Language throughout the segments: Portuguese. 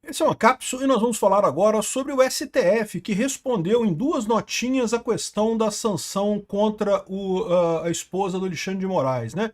Esse é uma cápsula e nós vamos falar agora sobre o STF, que respondeu em duas notinhas a questão da sanção contra a esposa do Alexandre de Moraes, né?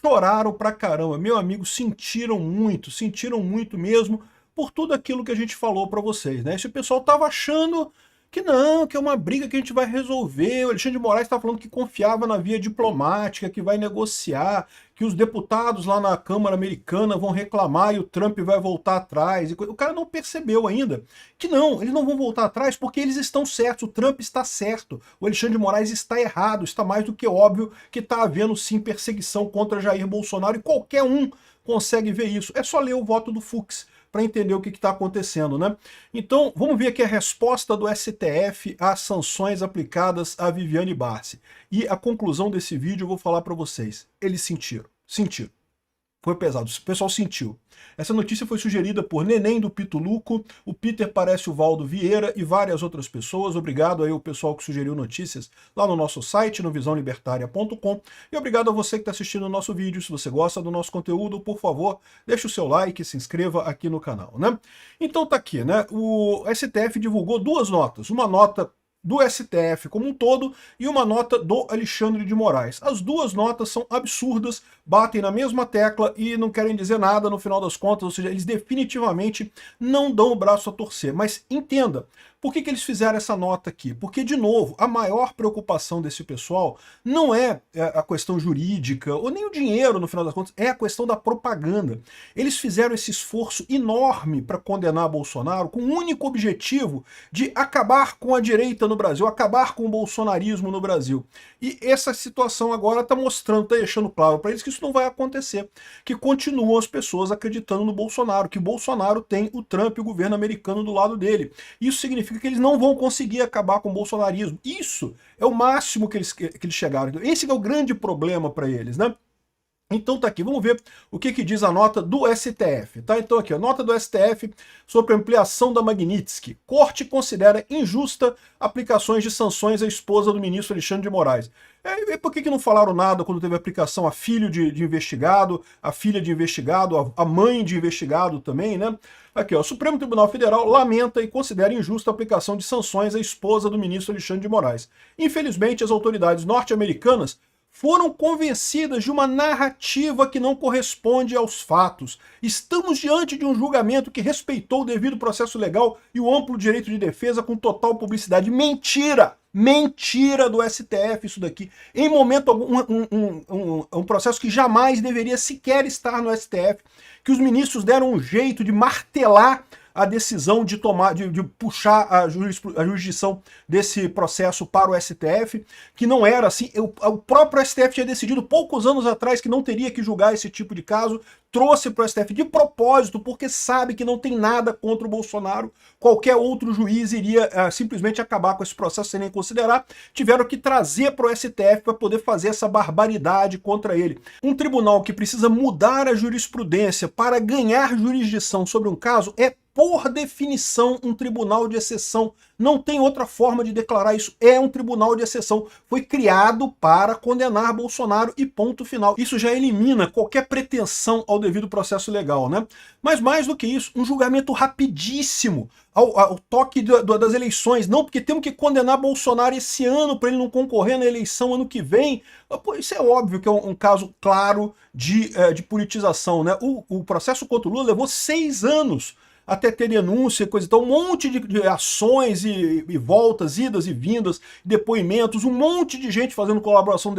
Choraram pra caramba, meu amigo, sentiram muito mesmo por tudo aquilo que a gente falou pra vocês, né? Esse pessoal tava achando que não, que é uma briga que a gente vai resolver. O Alexandre de Moraes está falando que confiava na via diplomática, que vai negociar, que os deputados lá na Câmara Americana vão reclamar e o Trump vai voltar atrás. O cara não percebeu ainda que não, eles não vão voltar atrás porque eles estão certos, o Trump está certo, o Alexandre de Moraes está errado, está mais do que óbvio que está havendo sim perseguição contra Jair Bolsonaro e qualquer um consegue ver isso. É só ler o voto do Fux para entender o que está acontecendo, né? Então, vamos ver aqui a resposta do STF às sanções aplicadas a Viviane Barsi. E a conclusão desse vídeo eu vou falar para vocês. Eles sentiram. Foi pesado, o pessoal sentiu. Essa notícia foi sugerida por Neném do Pituluco, o Peter Parece o Valdo Vieira e várias outras pessoas. Obrigado aí ao pessoal que sugeriu notícias lá no nosso site, no visãolibertaria.com. E obrigado a você que está assistindo o nosso vídeo. Se você gosta do nosso conteúdo, por favor, deixe o seu like e se inscreva aqui no canal, né? Então tá aqui, né? O STF divulgou duas notas. Uma nota do STF como um todo e uma nota do Alexandre de Moraes. As duas notas são absurdas, batem na mesma tecla e não querem dizer nada no final das contas, ou seja, eles definitivamente não dão o braço a torcer. Mas entenda, por que eles fizeram essa nota aqui? Porque, de novo, a maior preocupação desse pessoal não é a questão jurídica, ou nem o dinheiro, no final das contas, é a questão da propaganda. Eles fizeram esse esforço enorme para condenar Bolsonaro com o único objetivo de acabar com a direita no Brasil, acabar com o bolsonarismo no Brasil. E essa situação agora está mostrando, está deixando claro para eles que isso não vai acontecer, que continuam as pessoas acreditando no Bolsonaro, que o Bolsonaro tem o Trump e o governo americano do lado dele. Isso significa que eles não vão conseguir acabar com o bolsonarismo. Isso é o máximo que eles chegaram. Esse é o grande problema para eles, né? Então tá aqui, vamos ver o que diz a nota do STF, tá? Então aqui, a nota do STF sobre ampliação da Magnitsky. Corte considera injusta aplicações de sanções à esposa do ministro Alexandre de Moraes. E por que não falaram nada quando teve aplicação a filho de investigado, a filha de investigado, a mãe de investigado também, né? Aqui, ó, o Supremo Tribunal Federal lamenta e considera injusta a aplicação de sanções à esposa do ministro Alexandre de Moraes. Infelizmente, as autoridades norte-americanas foram convencidas de uma narrativa que não corresponde aos fatos. Estamos diante de um julgamento que respeitou o devido processo legal e o amplo direito de defesa com total publicidade. Mentira! Mentira do STF isso daqui. Em momento algum, um processo que jamais deveria sequer estar no STF, que os ministros deram um jeito de martelar a decisão de tomar, de puxar a jurisdição desse processo para o STF, que não era assim. O próprio STF tinha decidido poucos anos atrás que não teria que julgar esse tipo de caso, trouxe para o STF de propósito, porque sabe que não tem nada contra o Bolsonaro, qualquer outro juiz iria simplesmente acabar com esse processo sem nem considerar, tiveram que trazer para o STF para poder fazer essa barbaridade contra ele. Um tribunal que precisa mudar a jurisprudência para ganhar jurisdição sobre um caso é, por definição, um tribunal de exceção. Não tem outra forma de declarar isso. É um tribunal de exceção. Foi criado para condenar Bolsonaro e ponto final. Isso já elimina qualquer pretensão ao devido processo legal, né? Mas mais do que isso, um julgamento rapidíssimo ao toque das eleições. Não, porque temos que condenar Bolsonaro esse ano para ele não concorrer na eleição ano que vem. Pô, isso é óbvio que é um caso claro de politização, né? O processo contra o Lula levou 6 anos até ter denúncia, coisa e tal, um monte de ações e voltas, idas e vindas, depoimentos, um monte de gente fazendo colaboração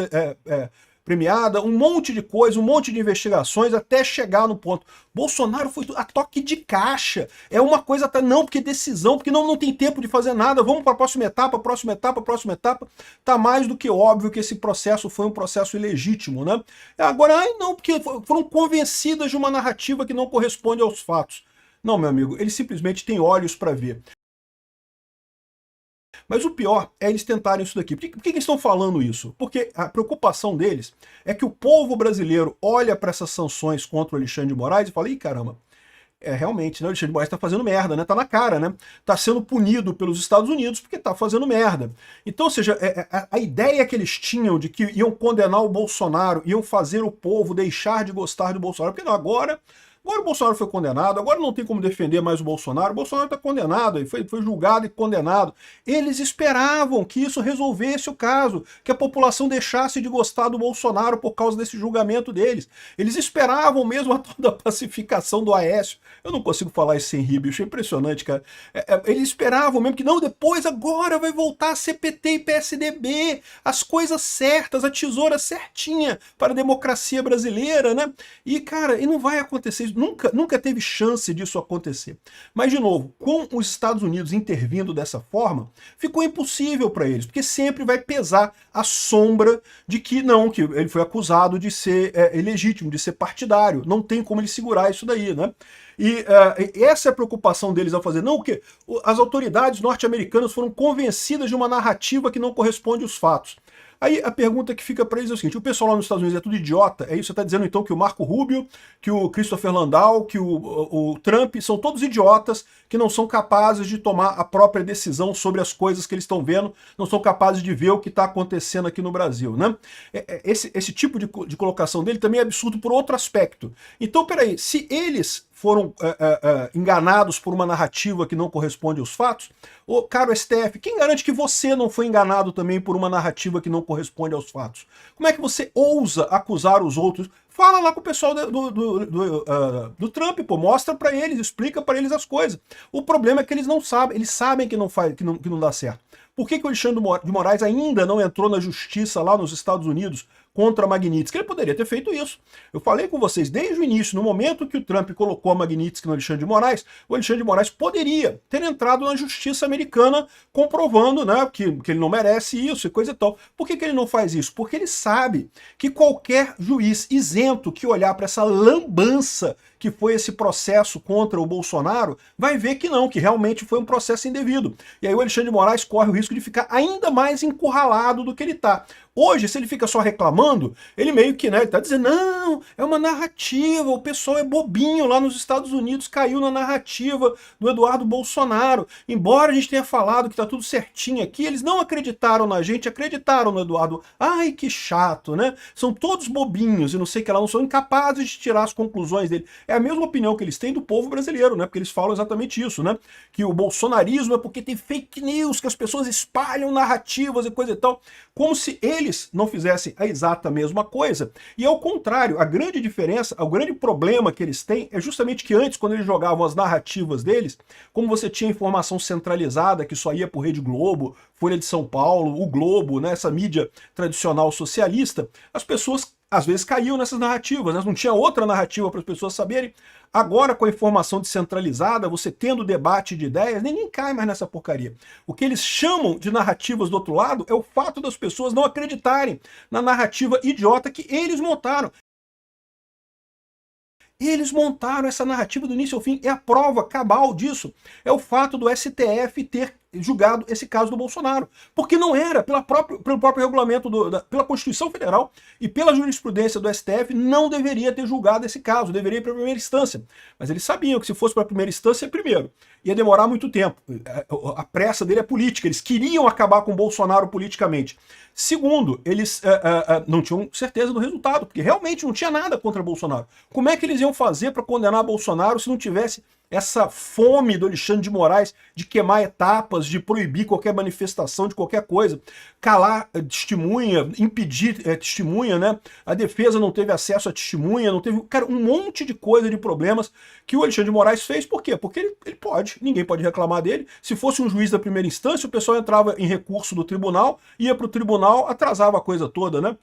premiada, um monte de coisa, um monte de investigações, até chegar no ponto. Bolsonaro foi a toque de caixa, é uma coisa até não, porque decisão, porque não tem tempo de fazer nada, vamos para a próxima etapa, próxima etapa, tá mais do que óbvio que esse processo foi um processo ilegítimo, né? Agora, não, porque foram convencidas de uma narrativa que não corresponde aos fatos. Não, meu amigo, eles simplesmente têm olhos para ver. Mas o pior é eles tentarem isso daqui. Por que eles estão falando isso? Porque a preocupação deles é que o povo brasileiro olha para essas sanções contra o Alexandre de Moraes e fala, ih, caramba, realmente, né, o Alexandre de Moraes tá fazendo merda, né? Tá na cara, né? Tá sendo punido pelos Estados Unidos porque tá fazendo merda. Então, ou seja, a ideia que eles tinham de que iam condenar o Bolsonaro, iam fazer o povo deixar de gostar do Bolsonaro, porque não, agora Agora o Bolsonaro foi condenado, agora não tem como defender mais o Bolsonaro está condenado, ele foi julgado e condenado. Eles esperavam que isso resolvesse o caso, que a população deixasse de gostar do Bolsonaro por causa desse julgamento deles. Eles esperavam mesmo a toda a pacificação do Aécio. Eu não consigo falar isso sem rir, bicho, é impressionante, cara. Eles esperavam mesmo que, não, depois agora vai voltar a ser PT e PSDB, as coisas certas, a tesoura certinha para a democracia brasileira, né? E, cara, e não vai acontecer isso, nunca teve chance disso acontecer. Mas, de novo, com os Estados Unidos intervindo dessa forma, ficou impossível para eles, porque sempre vai pesar a sombra de que não, que ele foi acusado de ser ilegítimo, de ser partidário, não tem como ele segurar isso daí, né? E essa é a preocupação deles ao fazer. Não, o quê? As autoridades norte-americanas foram convencidas de uma narrativa que não corresponde aos fatos. Aí a pergunta que fica para eles é o seguinte: o pessoal lá nos Estados Unidos é tudo idiota? É isso? Você está dizendo então que o Marco Rubio, que o Christopher Landau, que o Trump são todos idiotas que não são capazes de tomar a própria decisão sobre as coisas que eles estão vendo, não são capazes de ver o que está acontecendo aqui no Brasil, né? Esse tipo de colocação dele também é absurdo por outro aspecto. Então, peraí, se eles foram enganados por uma narrativa que não corresponde aos fatos, ô, caro STF, quem garante que você não foi enganado também por uma narrativa que não corresponde aos fatos? Como é que você ousa acusar os outros? Fala lá com o pessoal do Trump, pô, mostra pra eles, explica pra eles as coisas. O problema é que eles não sabem, eles sabem que não dá certo. Por que o Alexandre de Moraes ainda não entrou na justiça lá nos Estados Unidos contra a Magnitsky? Ele poderia ter feito isso. Eu falei com vocês desde o início, no momento que o Trump colocou a Magnitsky no Alexandre de Moraes, o Alexandre de Moraes poderia ter entrado na justiça americana comprovando, né, que ele não merece isso e coisa e tal. Por que ele não faz isso? Porque ele sabe que qualquer juiz isento que olhar para essa lambança que foi esse processo contra o Bolsonaro, vai ver que não, que realmente foi um processo indevido. E aí o Alexandre de Moraes corre o risco de ficar ainda mais encurralado do que ele está. Hoje, se ele fica só reclamando, ele meio que, né, ele tá dizendo, não, é uma narrativa, o pessoal é bobinho lá nos Estados Unidos, caiu na narrativa do Eduardo Bolsonaro. Embora a gente tenha falado que tá tudo certinho aqui, eles não acreditaram na gente, acreditaram no Eduardo. Ai, que chato, né? São todos bobinhos e não sei o que lá, não são incapazes de tirar as conclusões dele. É a mesma opinião que eles têm do povo brasileiro, né? Porque eles falam exatamente isso, né? Que o bolsonarismo é porque tem fake news, que as pessoas espalham narrativas e coisa e tal, como se eles não fizessem a exata mesma coisa. E ao contrário, a grande diferença, o grande problema que eles têm é justamente que antes, quando eles jogavam as narrativas deles, como você tinha informação centralizada que só ia por Rede Globo, Folha de São Paulo, o Globo, né, essa mídia tradicional socialista, as pessoas às vezes caíam nessas narrativas, né? Não tinha outra narrativa para as pessoas saberem. Agora, com a informação descentralizada, você tendo debate de ideias, ninguém cai mais nessa porcaria. O que eles chamam de narrativas do outro lado é o fato das pessoas não acreditarem na narrativa idiota que eles montaram. Eles montaram essa narrativa do início ao fim. É a prova cabal disso. É o fato do STF ter julgado esse caso do Bolsonaro. Porque não era, pelo próprio regulamento, pela Constituição Federal e pela jurisprudência do STF, não deveria ter julgado esse caso, deveria ir para a primeira instância. Mas eles sabiam que se fosse para a primeira instância, primeiro, ia demorar muito tempo. A pressa dele é política, eles queriam acabar com o Bolsonaro politicamente. Segundo, eles não tinham certeza do resultado, porque realmente não tinha nada contra Bolsonaro. Como é que eles iam fazer para condenar Bolsonaro se não tivesse essa fome do Alexandre de Moraes de queimar etapas, de proibir qualquer manifestação de qualquer coisa, calar testemunha, impedir testemunha, né? A defesa não teve acesso à testemunha, não teve, cara, um monte de coisa, de problemas que o Alexandre de Moraes fez. Por quê? Porque ele pode, ninguém pode reclamar dele. Se fosse um juiz da primeira instância, o pessoal entrava em recurso do tribunal, ia para o tribunal, atrasava a coisa toda, né?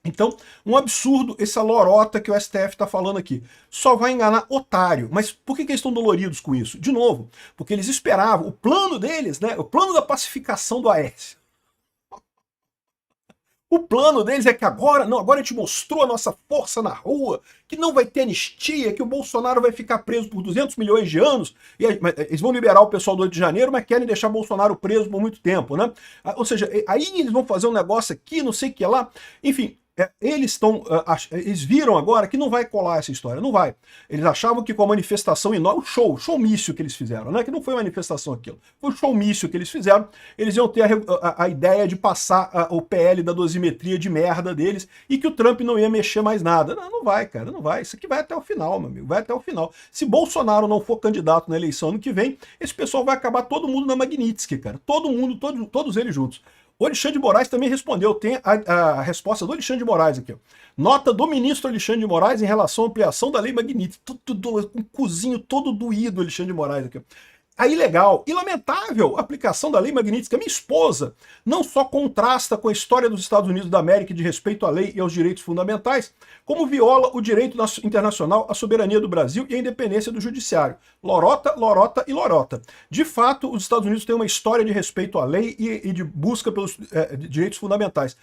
Então, um absurdo essa lorota que o STF está falando aqui. Só vai enganar otário. Mas por que eles estão doloridos com isso? De novo, porque eles esperavam, o plano deles, né, o plano da pacificação do Aécio. O plano deles é que agora a gente mostrou a nossa força na rua, que não vai ter anistia, que o Bolsonaro vai ficar preso por 200 milhões de anos, e eles vão liberar o pessoal do 8 de janeiro, mas querem deixar Bolsonaro preso por muito tempo, né? Ou seja, aí eles vão fazer um negócio aqui, não sei o que lá, enfim. eles viram agora que não vai colar essa história, não vai. Eles achavam que com a manifestação enorme, o showmício que eles fizeram, né? Que não foi manifestação aquilo, foi o showmício que eles fizeram, eles iam ter a ideia de passar o PL da dosimetria de merda deles e que o Trump não ia mexer mais nada. Não, não vai, cara, não vai. Isso aqui vai até o final, meu amigo, vai até o final. Se Bolsonaro não for candidato na eleição ano que vem, esse pessoal vai acabar todo mundo na Magnitsky, cara. Todo mundo, todos eles juntos. O Alexandre de Moraes também respondeu, tem a resposta do Alexandre de Moraes aqui. Ó. Nota do ministro Alexandre de Moraes em relação à ampliação da lei Magnitsky. Um cozinho todo doído, Alexandre de Moraes aqui. Ó. A ilegal e lamentável aplicação da lei Magnitsky, a minha esposa, não só contrasta com a história dos Estados Unidos da América de respeito à lei e aos direitos fundamentais, como viola o direito internacional, a soberania do Brasil e a independência do judiciário. Lorota, lorota e lorota. De fato, os Estados Unidos têm uma história de respeito à lei e de busca pelos direitos fundamentais.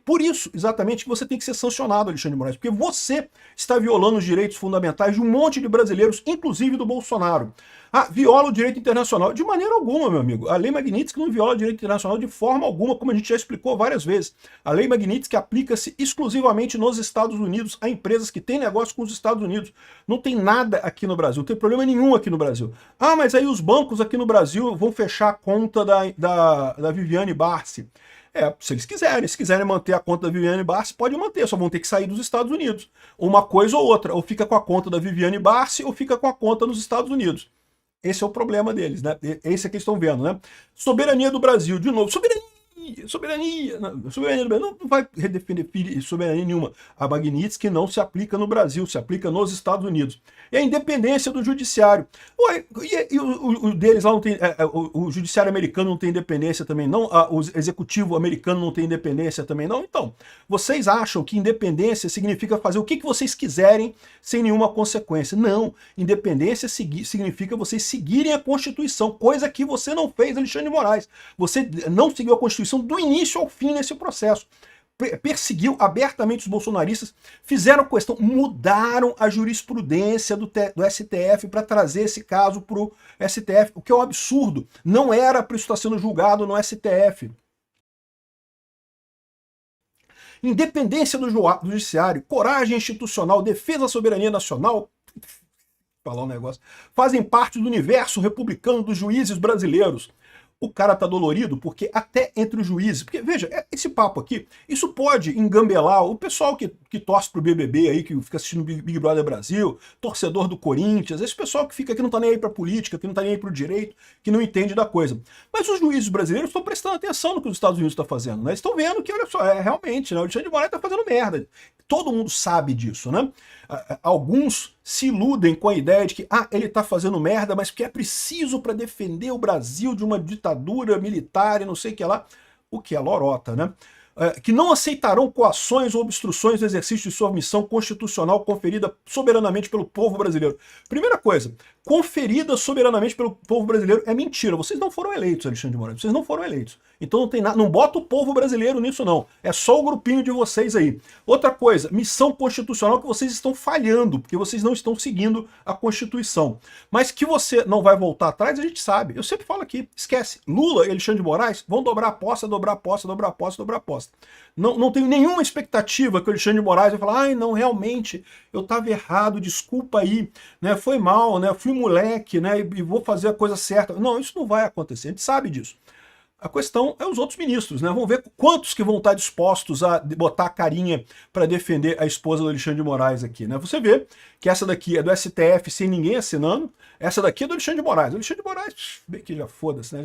Por isso, exatamente, que você tem que ser sancionado, Alexandre de Moraes, porque você está violando os direitos fundamentais de um monte de brasileiros, inclusive do Bolsonaro. Viola o direito internacional. De maneira alguma, meu amigo. A lei Magnitsky não viola o direito internacional de forma alguma, como a gente já explicou várias vezes. A lei Magnitsky aplica-se exclusivamente nos Estados Unidos a empresas que têm negócio com os Estados Unidos. Não tem nada aqui no Brasil, não tem problema nenhum aqui no Brasil. Mas aí os bancos aqui no Brasil vão fechar a conta da Viviane Barsi. Se eles quiserem. Se quiserem manter a conta da Viviane Barsi, pode manter, só vão ter que sair dos Estados Unidos. Uma coisa ou outra, ou fica com a conta da Viviane Barsi, ou fica com a conta nos Estados Unidos. Esse é o problema deles, né? Esse é que eles estão vendo, né? Soberania do Brasil, de novo. Soberania do Brasil não vai redefinir soberania nenhuma. A Magnitsky não se aplica no Brasil, se aplica nos Estados Unidos. E a independência do judiciário. O deles lá não tem. O judiciário americano não tem independência também, não? O executivo americano não tem independência também, não? Então, vocês acham que independência significa fazer o que vocês quiserem sem nenhuma consequência? Não. Independência significa vocês seguirem a Constituição, coisa que você não fez, Alexandre de Moraes. Você não seguiu a Constituição do início ao fim nesse processo. Perseguiu abertamente os bolsonaristas, fizeram questão, mudaram a jurisprudência do STF para trazer esse caso para o STF, o que é um absurdo. Não era para isso estar sendo julgado no STF. Independência do judiciário, coragem institucional, defesa da soberania nacional, falar um negócio, fazem parte do universo republicano dos juízes brasileiros. O cara tá dolorido porque até entre os juízes, porque veja, esse papo aqui, isso pode engambelar o pessoal que torce pro BBB aí, que fica assistindo Big Brother Brasil, torcedor do Corinthians, esse pessoal que fica que não tá nem aí pra política, que não tá nem aí pro direito, que não entende da coisa. Mas os juízes brasileiros estão prestando atenção no que os Estados Unidos estão fazendo, né? Eles estão vendo que, olha só, realmente, né, o Alexandre de Moraes tá fazendo merda. Todo mundo sabe disso, né? Alguns se iludem com a ideia de que ele está fazendo merda, mas que é preciso para defender o Brasil de uma ditadura militar e não sei o que lá. O que é lorota, né? Que não aceitarão coações ou obstruções do exercício de sua missão constitucional conferida soberanamente pelo povo brasileiro. Primeira coisa, conferida soberanamente pelo povo brasileiro é mentira. Vocês não foram eleitos, Alexandre de Moraes. Vocês não foram eleitos. Então não tem nada, não bota o povo brasileiro nisso não. É só o grupinho de vocês aí. Outra coisa, missão constitucional que vocês estão falhando, porque vocês não estão seguindo a Constituição. Mas que você não vai voltar atrás, a gente sabe. Eu sempre falo aqui, esquece. Lula e Alexandre de Moraes vão dobrar a aposta, dobrar a aposta, dobrar a aposta, dobrar a aposta. Não tenho nenhuma expectativa que o Alexandre de Moraes vai falar, não, realmente, eu estava errado, desculpa aí, né, foi mal, né, fui moleque, né, e vou fazer a coisa certa. Não, isso não vai acontecer, a gente sabe disso. A questão é os outros ministros, né? Vamos ver quantos que vão estar dispostos a botar a carinha para defender a esposa do Alexandre de Moraes aqui, né? Você vê que essa daqui é do STF sem ninguém assinando, essa daqui é do Alexandre de Moraes. O Alexandre de Moraes, bem que já foda-se, né?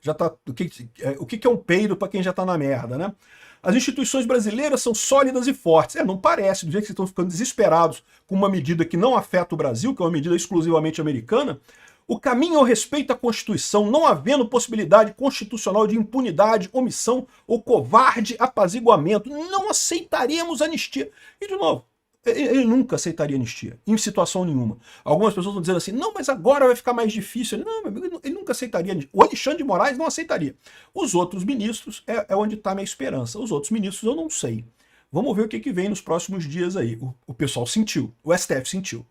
Já tá o que é um peido para quem já tá na merda, né? As instituições brasileiras são sólidas e fortes. Não parece, do jeito que vocês estão ficando desesperados com uma medida que não afeta o Brasil, que é uma medida exclusivamente americana. O caminho ao respeito à Constituição, não havendo possibilidade constitucional de impunidade, omissão ou covarde apaziguamento, não aceitaremos anistia. E, de novo, ele nunca aceitaria anistia, em situação nenhuma. Algumas pessoas estão dizendo assim, não, mas agora vai ficar mais difícil. Não, ele nunca aceitaria anistia. O Alexandre de Moraes não aceitaria. Os outros ministros é onde está a minha esperança. Os outros ministros eu não sei. Vamos ver o que vem nos próximos dias aí. O pessoal sentiu, o STF sentiu.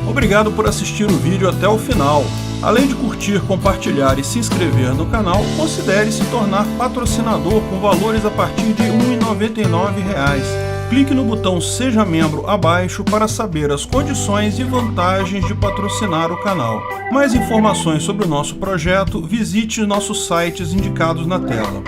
Obrigado por assistir o vídeo até o final. Além de curtir, compartilhar e se inscrever no canal, considere se tornar patrocinador com valores a partir de R$ 1,99. Clique no botão Seja Membro abaixo para saber as condições e vantagens de patrocinar o canal. Mais informações sobre o nosso projeto, visite nossos sites indicados na tela.